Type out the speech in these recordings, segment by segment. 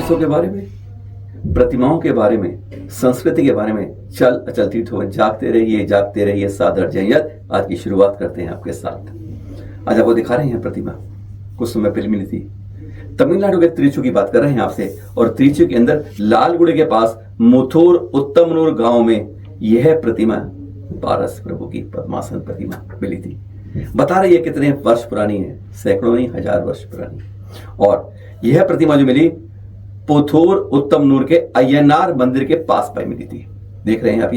इतिहासों के बारे में, प्रतिमाओं के बारे में, संस्कृति के बारे में चल अचल तीर्थों में जागते रहिए सादर जयत। आज की शुरुआत करते हैं आपके साथ। आज आपको दिखा रहे हैं प्रतिमा, कुछ समय पहले मिली थी। तमिलनाडु के त्रिचू की बात कर रहे हैं आपसे, और त्रिचू के अंदर लालगुड़े के पास मुथूर उत्तमनूर गांव में यह प्रतिमा पारस प्रभु की पद्मासन प्रतिमा मिली थी। बता रही है कितने वर्ष पुरानी है, सैकड़ों नहीं 1000 वर्ष पुरानी। और यह प्रतिमा जो मिली पुथूर उत्तमनूर के अय्यनार मंदिर के पास पाई मिली थी। देख रहे हैं आप,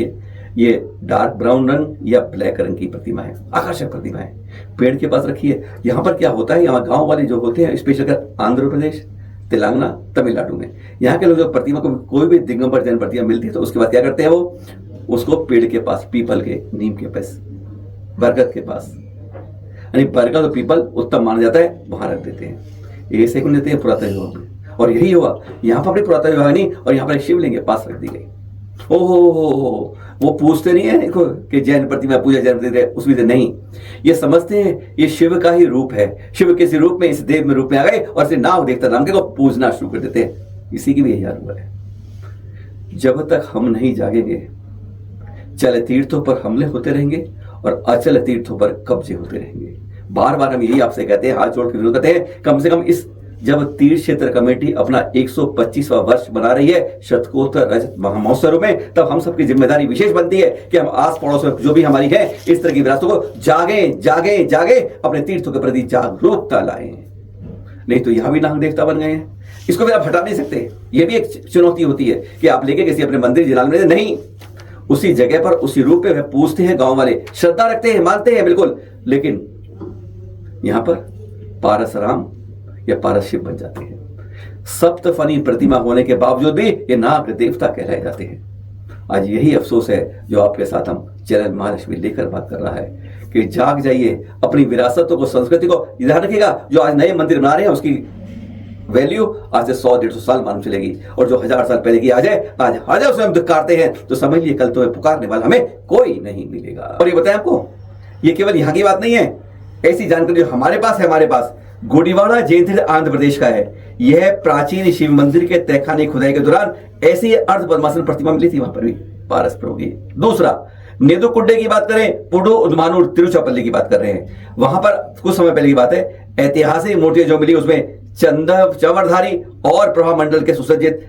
ये डार्क ब्राउन रंग या ब्लैक रंग की प्रतिमा है, आकर्षक प्रतिमा है, पेड़ के पास रखी है। यहाँ पर क्या होता है, यहाँ गांव वाले जो होते हैं, स्पेशल कर आंध्र प्रदेश, तेलंगाना, तमिलनाडु में यहाँ के लोग जो प्रतिमा को कोई भी दिगंबर जैन प्रतिमा मिलती है तो उसके बाद क्या करते हैं, वो उसको पेड़ के पास, पीपल के, नीम के पास, बरगद के पास, यानी बरगद और पीपल उत्तम माना जाता है, वहां रख देते हैं। ऐसे क्यों लेते हैं पुरातन युग में, और यही हुआ यहाँ पर अपनी पुरातन युग नहीं, और यहाँ पर एक शिवलिंग के पास रख दी गई। ओहो, वो पूछते नहीं है देखो कि जैन प्रतिमा पूजा जैन प्रतिमा उसमें से नहीं, ये समझते हैं ये शिव का ही रूप है, शिव किसी रूप में, इस देव में रूप में आ गए और इसे नाम देखता नाम के को पूजना शुरू कर देते हैं। इसी की भी यही हाल हुआ है। जब तक हम नहीं जागेंगे, चल तीर्थों पर हमले होते रहेंगे और अचल तीर्थों पर कब्जे होते रहेंगे। बार बार हम यही आपसे कहते हैं, हाथ जोड़ के विरोध करते हैं, कम से कम इस जब तीर्थ क्षेत्र कमेटी अपना 125वां वर्ष बना रही है शतकोत्तर रजत महोत्सव में, तब हम सबकी जिम्मेदारी विशेष बनती है कि हम आस पड़ोस में जो भी हमारी है इस तरह की विरासतों को जागे अपने तीर्थों के प्रति जागरूकता लाएं। नहीं तो यहां भी नाग देवता बन गए हैं, इसको भी आप हटा नहीं सकते। यह भी एक चुनौती होती है कि आप लेके किसी अपने मंदिर जिला में नहीं, उसी जगह पर उसी रूप पे पूछते हैं गांव वाले, श्रद्धा रखते हैं, मानते हैं बिल्कुल, लेकिन यहां पर पारस राम या पारस शिव बन जाते हैं। सप्तफनी प्रतिमा होने के बावजूद भी ये नाग देवता कहलाए जाते हैं। आज यही अफसोस है जो आपके साथ हम चैनल महालक्ष्मी लेकर बात कर रहा है कि जाग जाइए, अपनी विरासतों को, संस्कृति को ध्यान रखिएगा। जो आज नए मंदिर बना रहे हैं उसकी वैल्यू आज से 100-150 साल मालूम चलेगी, और जो 1000 साल पहले की आ जाए आज 1000 स्वयं धिक्कारते हैं तो समझ लिए कल तो पुकारने वाला हमें कोई नहीं मिलेगा। और ये बताएं आपको, ये केवल यहाँ की बात नहीं है, ऐसी जानकारी जो हमारे पास है, हमारे पास गुड़ीवाड़ा जैन तीर्थ आंध्र प्रदेश का है। यह प्राचीन शिव मंदिर के तहखाने खुदाई के दौरान ऐसी अर्ध पद्मासन प्रतिमा मिली थी, वहां पर भी पारस प्रभु की। दूसरा, नेदुकुड्डे की बात करें, पुडु उदमानूर तिरुचिरापल्ली की बात कर रहे हैं, वहां पर कुछ समय पहले की बात है, ऐतिहासिक मूर्तियां जो मिली उसमें चंवरधारी और प्रभा मंडल के सुसज्जित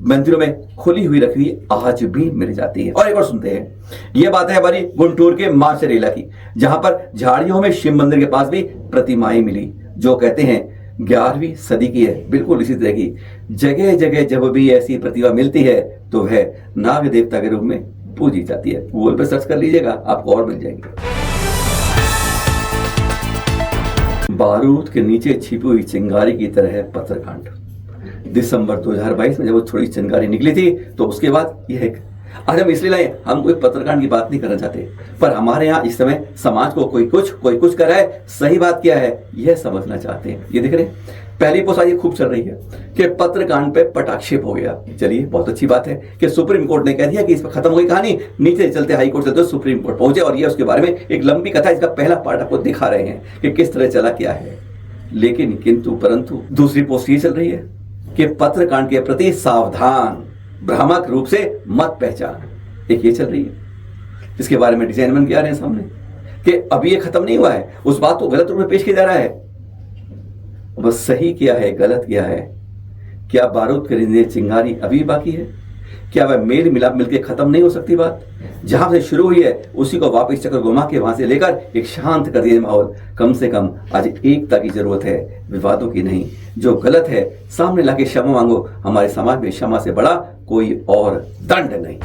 मंदिरों में खुली हुई रखी आज भी मिल जाती है। और एक बार सुनते हैं, यह बात है हमारी गुंटूर के माचरेला की, जहां पर झाड़ियों में शिव मंदिर के पास भी प्रतिमाएं मिली जो कहते हैं 11वीं सदी की है। बिल्कुल इसी तरह की जगह जगह जब भी ऐसी प्रतिमा मिलती है तो वह नाग देवता के रूप में पूजी जाती है। गूगल पर सर्च कर लीजिएगा, आपको और मिल जाएंगे। बारूद के नीचे छिपी हुई चिंगारी की तरह है पत्थरकांड। दिसंबर 2022 में जब वो थोड़ी चिंगारी निकली थी तो उसके बाद यह, आज हम इसलिए लाए, हम कोई पत्रकांड की बात नहीं करना चाहते, पर हमारे यहाँ इस समय समाज को कोई कुछ कर रहा है, सही बात क्या है यह समझना चाहते हैं। ये देख रहे हैं, पहली पोस्ट ये खूब चल रही है कि पत्रकांड पे पटाक्षेप हो गया। चलिए, बहुत अच्छी बात है कि सुप्रीम कोर्ट ने कह दिया कि इस पर खत्म हो गई कहानी, नीचे चलते हाई कोर्ट चलते सुप्रीम कोर्ट पहुंचे, और ये उसके बारे में एक लंबी कथा, इसका पहला पार्ट आपको दिखा रहे हैं कि किस तरह चला क्या है। लेकिन किंतु परंतु दूसरी पोस्ट ये चल रही है कि पत्रकांड के प्रति सावधान, भ्रामक रूप से मत पहचान, एक ये चल रही है। इसके बारे में डिजाइन बन के आ रहे हैं सामने कि अभी ये खत्म नहीं हुआ है, उस बात को गलत रूप में पेश किया जा रहा है। बस सही क्या है, गलत क्या है, क्या बारूद के चिंगारी अभी बाकी है, क्या वह मेल मिलाप मिलकर खत्म नहीं हो सकती बात? जहां से शुरू हुई है उसी को वापस चक्कर घुमा के वहां से लेकर एक शांत कर दिया माहौल। कम से कम आज एकता की जरूरत है, विवादों की नहीं। जो गलत है सामने लाके क्षमा मांगो। हमारे समाज में क्षमा से बड़ा कोई और दंड नहीं।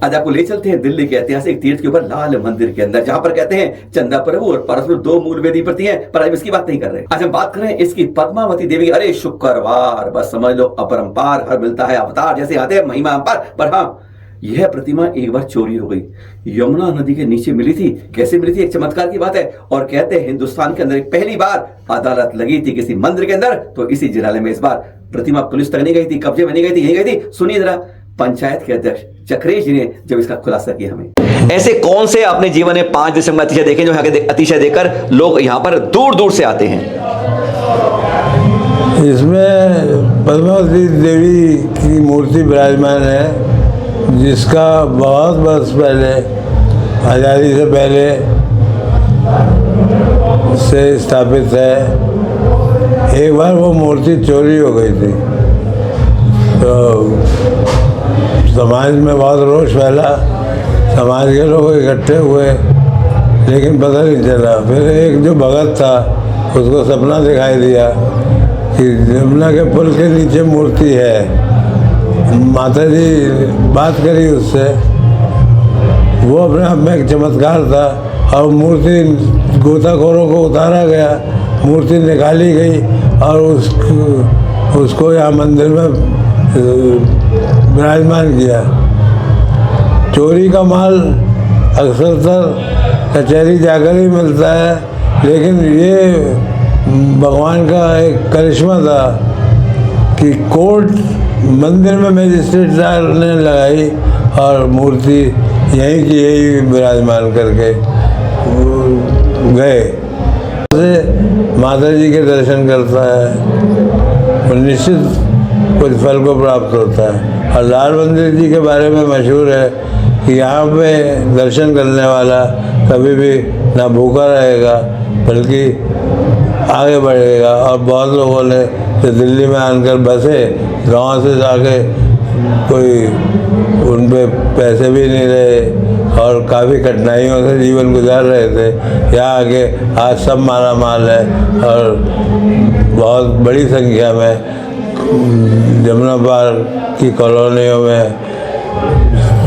आज आपको ले चलते हैं दिल्ली के ऐतिहासिक तीर्थ के ऊपर लाल मंदिर के अंदर, जहां पर कहते हैं चंदा प्रभु और परशुराम दो मूल वेदी प्रति हैं, पर आज इसकी बात नहीं कर रहे। आज हम बात कर रहे हैं इसकी पद्मावती देवी। अरे शुक्रवार, बस समझ लो अपरंपार, हर मिलता है अवतार जैसे आते हैं, महिमा अंपार। पर हाँ, यह प्रतिमा एक बार चोरी हो गई, यमुना नदी के नीचे मिली थी। कैसे मिली थी, एक चमत्कार की बात है। और कहते हैं हिंदुस्तान के अंदर पहली बार अदालत लगी थी किसी मंदिर के अंदर, तो इसी जिलाले में इस बार प्रतिमा पुलिस तक नहीं गई थी, कब्जे में नहीं गई थी, यही गई थी। सुनिए जरा, पंचायत के अध्यक्ष चक्रेश जी ने जब इसका खुलासा किया हमें। ऐसे कौन से आपने जीवन में 5 दिसंबर अतिशय देखे जो यहाँ के अतिशय देखकर लोग यहाँ पर दूर दूर से आते हैं? इसमें पद्मावती देवी की मूर्ति विराजमान है, जिसका बहुत वर्ष पहले, आज़ादी से पहले से स्थापित है। एक बार वो मूर्ति चोरी हो गई थी, तो समाज में बहुत रोष फैला, समाज के लोग इकट्ठे हुए, लेकिन पता नहीं चला। फिर एक जो भगत था, उसको सपना दिखाई दिया कि यमुना के पुल के नीचे मूर्ति है। माता जी बात करी उससे, वो अपने आप में एक चमत्कार था, और मूर्ति गोताखोरों को उतारा गया, मूर्ति निकाली गई और उसको यहाँ मंदिर में विराजमान किया। चोरी का माल अक्सरतर कचहरी जाकर ही मिलता है, लेकिन ये भगवान का एक करिश्मा था कि कोर्ट मंदिर में मजिस्ट्रेट ने लगाई और मूर्ति यहीं की यही विराजमान करके गए। से माता जी के दर्शन करता है, और निश्चित कुछ फल को प्राप्त होता है। और लाल मंदिर जी के बारे में मशहूर है कि यहाँ पे दर्शन करने वाला कभी भी ना भूखा रहेगा, बल्कि आगे बढ़ेगा। और बहुत लोगों ने जो दिल्ली में आकर बसे, गांव से जाके कोई उन पे पैसे भी नहीं रहे और काफ़ी कठिनाइयों से जीवन गुजार रहे थे, यहाँ आके आज सब माला माल है। और बहुत बड़ी संख्या में जमुना पार की कॉलोनियों में,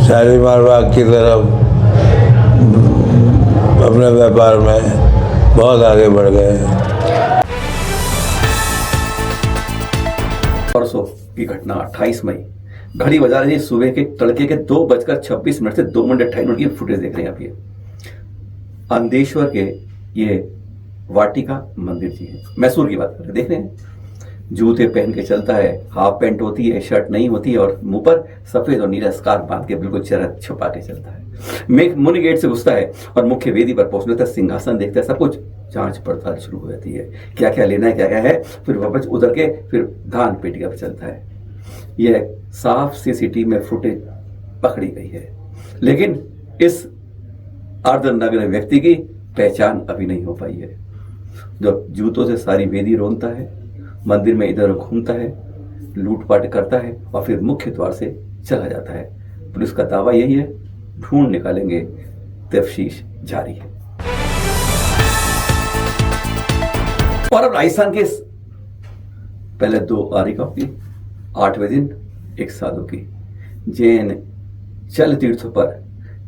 शालीमार बाग की तरफ अपने व्यापार में बहुत आगे बढ़ गए हैं। परसों की घटना 28 मई, घड़ी बजा रही है सुबह के तड़के के 2:26 से 2:28 की फुटेज देख रहे हैं आप। ये अंदेश्वर के ये वाटिका मंदिर जी है, मैसूर की बात कर रहे हैं। देख रहे हैं, जूते पहन के चलता है, हाफ पैंट होती है, शर्ट नहीं होती है, और मुंह पर सफेद और नीला स्कार्फ बांध के बिल्कुल चेहरा छुपा के चलता है। मुनि गेट से घुसता है और मुख्य वेदी पर पहुंचने तक सिंहासन देखता है, सब कुछ जांच पड़ताल शुरू हो जाती है, क्या क्या लेना है, क्या क्या है। फिर वापस उधर के फिर दान पेटिका पर चलता है। यह साफ सीसीटीवी में फुटेज पकड़ी गई है, लेकिन इस अर्धनग्न व्यक्ति की पहचान अभी नहीं हो पाई है, जो जूतों से सारी वेदी रोनता है, मंदिर में इधर घूमता है, लूटपाट करता है और फिर मुख्य द्वार से चला जाता है। पुलिस का दावा यही है, ढूंढ निकालेंगे, तफ्तीश जारी है। और अब राजस्थान के पहले 2 आरिकों की 8वें दिन 1 साधु की जैन चल तीर्थों पर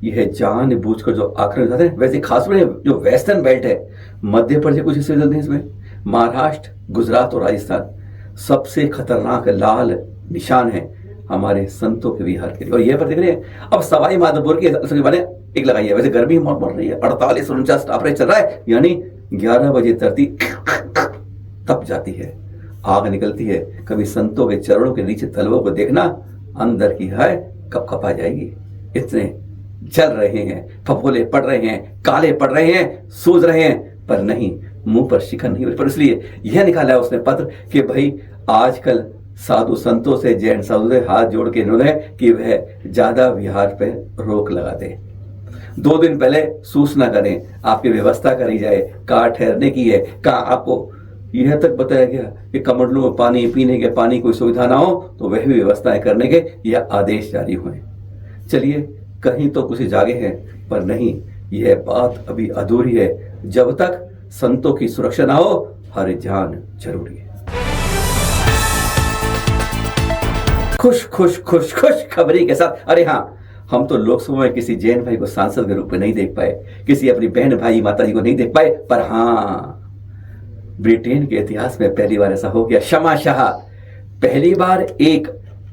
यह जानबूझकर जो आक्रमण जाते हैं, वैसे खास जो वेस्टर्न बेल्ट है, मध्य प्रदेश कुछ हिस्से चलते हैं, इसमें महाराष्ट्र, गुजरात और राजस्थान सबसे खतरनाक लाल निशान है हमारे संतों के विहार के लिए। और यह पर देख रहे हैं, अब सवाई माधोपुर की मैंने एक लगाई है। वैसे गर्मी बहुत बढ़ रही है, 48-49 तापमान चल रहा है, यानी 11 बजे धरती तप जाती है, आग निकलती है। कभी संतों के चरणों के नीचे तलवों को देखना, अंदर की है कब कपा जाएगी। इतने जल रहे हैं, फफोले पड़ रहे हैं, काले पड़ रहे हैं, सूज रहे हैं, पर नहीं, मुंह पर शिकन नहीं। पर इसलिए यह निकाला है उसने पत्र कि भाई आजकल साधु संतों से, जैन साधु से हाथ जोड़ के इन्होंने कि वह ज्यादा विहार पे रोक लगा दे। 2 दिन पहले सूचना करें, आपकी व्यवस्था करी जाए, कहाँ ठहरने की है, कहाँ आपको यह तक बताया गया कि कमंडलों में पानी, पीने के पानी कोई सुविधा ना हो तो वह भी व्यवस्थाएं करने के यह आदेश जारी हुए। चलिए, कहीं तो कुछ जागे हैं, पर नहीं, यह बात अभी अधूरी है। जब तक संतों की सुरक्षा ना हो, हर जान जरूरी है। खुश खुश खुश खुश खबरी के साथ, अरे हाँ, हम तो लोकसभा में किसी जैन भाई को सांसद के रूप में नहीं देख पाए, किसी अपनी बहन भाई माता जी को नहीं देख पाए, पर हाँ, ब्रिटेन के इतिहास में पहली बार ऐसा हो गया। शमाशाह पहली बार एक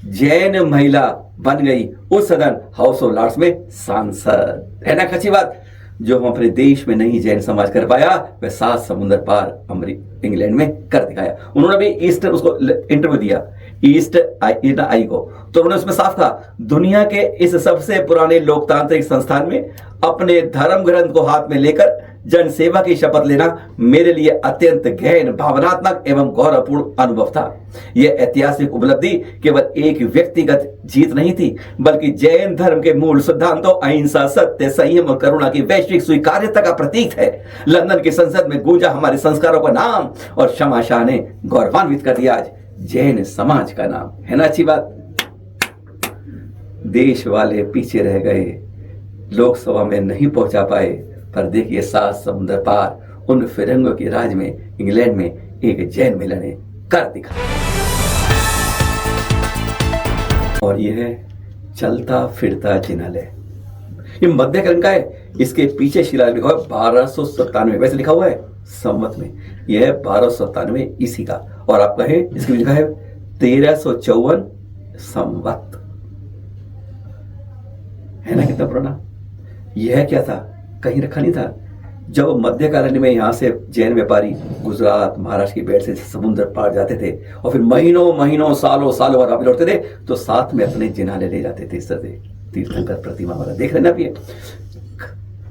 जैन महिला बन गई उस सदन हाउस ऑफ लॉर्ड्स में सांसद। है ना अच्छी बात? जो हम अपने देश में नहीं जैन समाज कर पाया, वह 7 समुद्र पार इंग्लैंड में कर दिखाया। उन्होंने भी ईस्टर्न उसको इंटरव्यू दिया ईस्ट आई को, तो उन्होंने उसमें साफ कहा, दुनिया के इस सबसे पुराने लोकतांत्रिक संस्थान में अपने धर्म ग्रंथ को हाथ में लेकर जन सेवा की शपथ लेना मेरे लिए अत्यंत गहन, भावनात्मक एवं गौरवपूर्ण अनुभव था। यह ऐतिहासिक उपलब्धि केवल एक व्यक्तिगत जीत नहीं थी, बल्कि जैन धर्म के मूल सिद्धांतों अहिंसा, सत्य, संयम और करुणा की वैश्विक स्वीकार्यता का प्रतीक है। लंदन की संसद में गूंजा हमारे संस्कारों का नाम और क्षमा शाह ने गौरवान्वित कर दिया आज जैन समाज का नाम। है ना अच्छी बात? देश वाले पीछे रह गए, लोकसभा में नहीं पहुंचा पाए, पर देखिए 7 समुद्र पार उन फिरंगों के राज में इंग्लैंड में एक जैन महिला ने कर दिखाया। और यह चलता फिरता जिनालय, ये मध्यकालीन का है। इसके पीछे शिलालेख लिखा है 1297, वैसे लिखा हुआ है संवत में, यह है 1297 ईसी का। और आप कहें इसमें लिखा है 1354 संवत। है ना कितना पुराना? यह क्या था? कहीं रखा नहीं था। जब मध्यकालीन में यहां से जैन व्यापारी गुजरात, महाराष्ट्र की बेट से समुद्र पार जाते थे और फिर महीनों महीनों सालों सालों बाद वापस लौटते थे, तो साथ में अपने जिनाले ले जाते थे। इस तरह से तीर्थंकर प्रतिमा वाला देख रहे ना, भी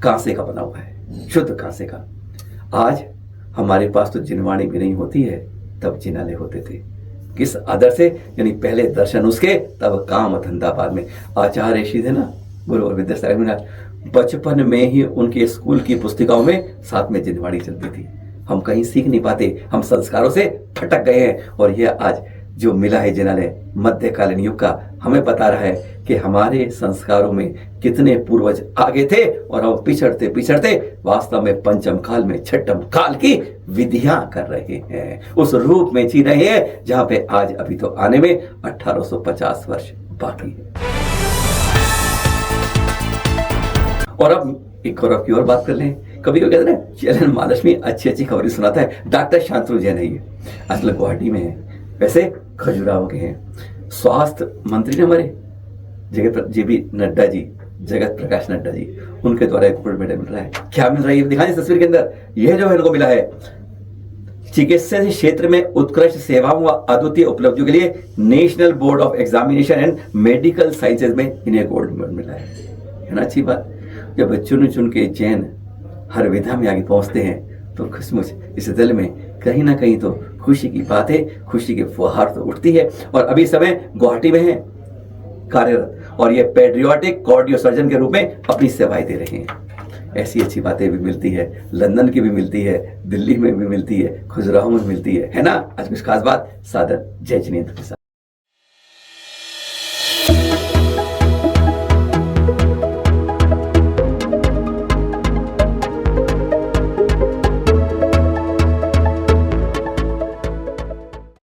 कांसे का बना हुआ है, शुद्ध कांसे का। आज हमारे पास तो जिनवाणी भी नहीं होती है, तब जिनाले होते थे। किस आदर से? यानी पहले दर्शन उसके, तब काम धंधा बाद में। आचार्य ऋषि थे ना, गुरु विद्यासागर में, बचपन में ही उनके स्कूल की पुस्तिकाओं में साथ में जिनवाणी चलती थी। हम कहीं सीख नहीं पाते, हम संस्कारों से भटक गए हैं। और यह आज जो मिला है जिनालय मध्यकालीन युग का, हमें बता रहा है कि हमारे संस्कारों में कितने पूर्वज आगे थे और हम पिछड़ते पिछड़ते वास्तव में पंचम काल में छठम काल की विधियां कर रहे हैं, उस रूप में जी रहे हैं जहां पे आज अभी तो आने में 1850 वर्ष बाकी है। और अब एक गौरव की और बात कर लें। कभी कभी कहते हैं चैनल महालक्ष्मी अच्छी अच्छी खबरें सुनाता है। डॉक्टर शांतनु जैन है ये, असल गुवाहाटी में है, वैसे खजुराहो के हैं। स्वास्थ्य मंत्री ने हमारे JB नड्डा जी, जगत प्रकाश नड्डा जी, उनके द्वारा एक गोल्ड मेडल मिल रहा है। क्या मिल रहा है ये दिखाएं तस्वीर के अंदर। यह जो है इनको मिला है चिकित्सा क्षेत्र में उत्कृष्ट सेवाओं व अद्वितीय उपलब्धियों के लिए national board of examination and medical sciences में इन्हें गोल्ड मेडल मिला है ना अच्छी बात। जब चुन चुन के जैन हर विधा में आगे पहुंचते हैं तो खुशमुश इस दल में कहीं ना कहीं तो खुशी की बात है, खुशी की फुहार तो उठती है। और अभी समय गुवाहाटी में है कार्यरत और ये पेट्रियोटिक कार्डियो सर्जन के रूप में अपनी सेवाएं दे रहे हैं। ऐसी अच्छी बातें भी मिलती है, लंदन की भी मिलती है, दिल्ली में भी मिलती है, खजुराहो में मिलती है ना। आज कुछ खास बात। सादर जय जिनेंद्र के साथ।